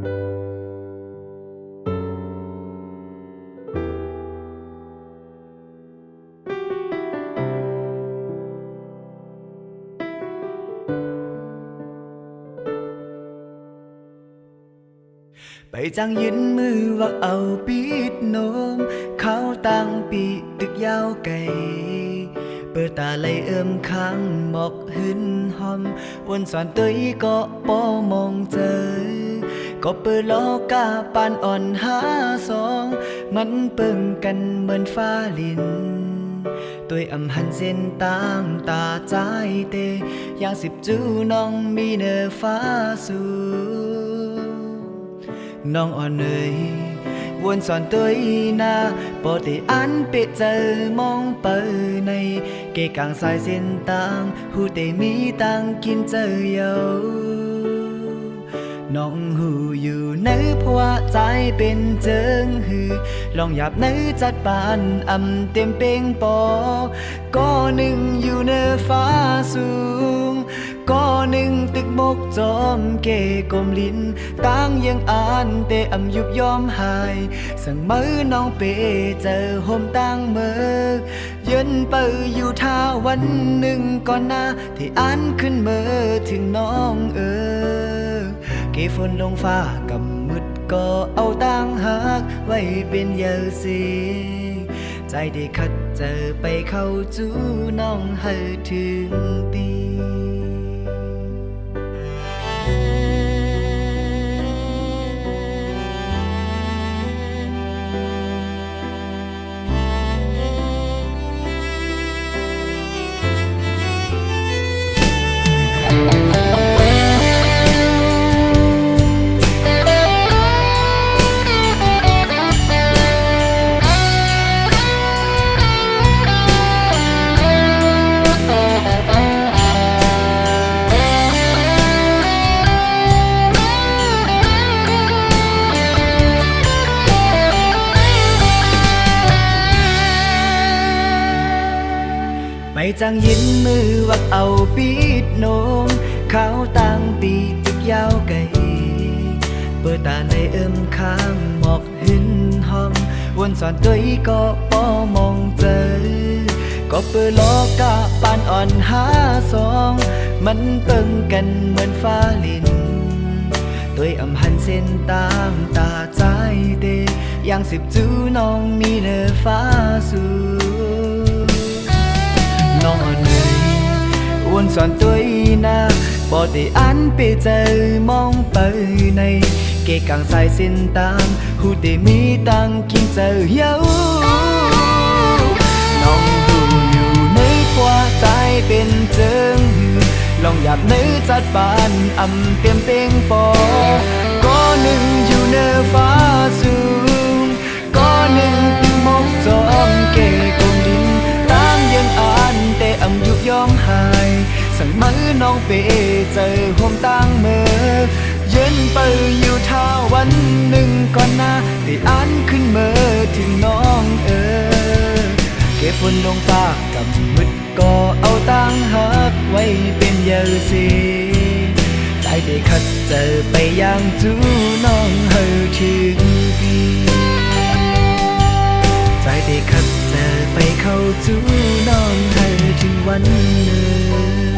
ไปจังยืนมือว่าเอาปิดโนมเขาตั้งปีตึกยาวไกลเปิดตาไหลข้างหมอกหืนหอมวนสอนเตยก็ป้อมองเจอก็เปิดล้อกาปานอ่อนหาสองมันเปิงกันเหมือนฟ้าลินตัวอำหันเส้นต่างตาใจเตอย่างสิบจูน้องมีเนื้อฟ้าสูน้องอ่อนเอ่ยวนสอนตัวนาปอติอันเปเจอมองเปิในเกกางสายเส้นต่างหูเตมีตังกินเจอเยาน้องหูอยู่ในเพราะว่าใจเป็นเจิงหือลองหยับในจัดปานอำเต็มเป่งปอก็หนึ่งอยู่ในฟ้าสูงก็หนึ่งตึกมกจอมเกกลมลิ้นตั้งยังอ่านแต่อำยุบยอมหายสั่งมือน้องเปเจอโฮมตั้งเมื่อเย็นเปิอยู่ท่าวันหนึ่งก่อนหน้าที่อ่านขึ้นเมื่อถึงน้องเกฝนลงฟ้ากำมืดก็เอาตั้งหักไว้เป็นเยาสีใจได้คัดเจอไปเข้าจูน้องให้ถึงปีไปจังยินมือวักเอาปีดโนมเขาตั้งปีตึกยาวไกลเปิดตาในข้างหมอกหินหอมวนสอนตัวก็ป้อมองเจอก็เปิดล้อกะปานอ่อนหาสองมันเปิงกันเหมือนฟ้าลินตัวอำหันเส้นตามตาใจเดอย่างสิบจูน้องมีเนื้อฟ้าสูน้องอ่อนเอ่ยวนสอนตัวนาบอได้อันเปเจอมองเปิในเกกางสายเส้นตามหูได้มีตังกินเจอเยาน้องดูอยู่ในกว่าใจเป็นเจิงลองหยับในจัดปานอำเต็มเป่งปอก็หนึ่งอยู่เนื้อฟ้าสูงก็หนึ่งตึกมกจอมเกกลมดินตั้งยังอ่านแต่อำยุบยอมหายสั่งมือน้องเปเจอห่วมตั้งเมื่อเย็นเปิอยู่ท่าวันหนึ่งก่อนหน้าที่อ่านขึ้นเมื่อถึงน้องเก็บฝนลงฟ้ากับมืดก็เอาตั้งหักไว้เป็นเยาสีใจได้คัดเจอไปอย่างจูน้องเฮาถึงปีใจได้คัดเจอไปเข้าจูน้องเฮาถึงวันหนึ่ง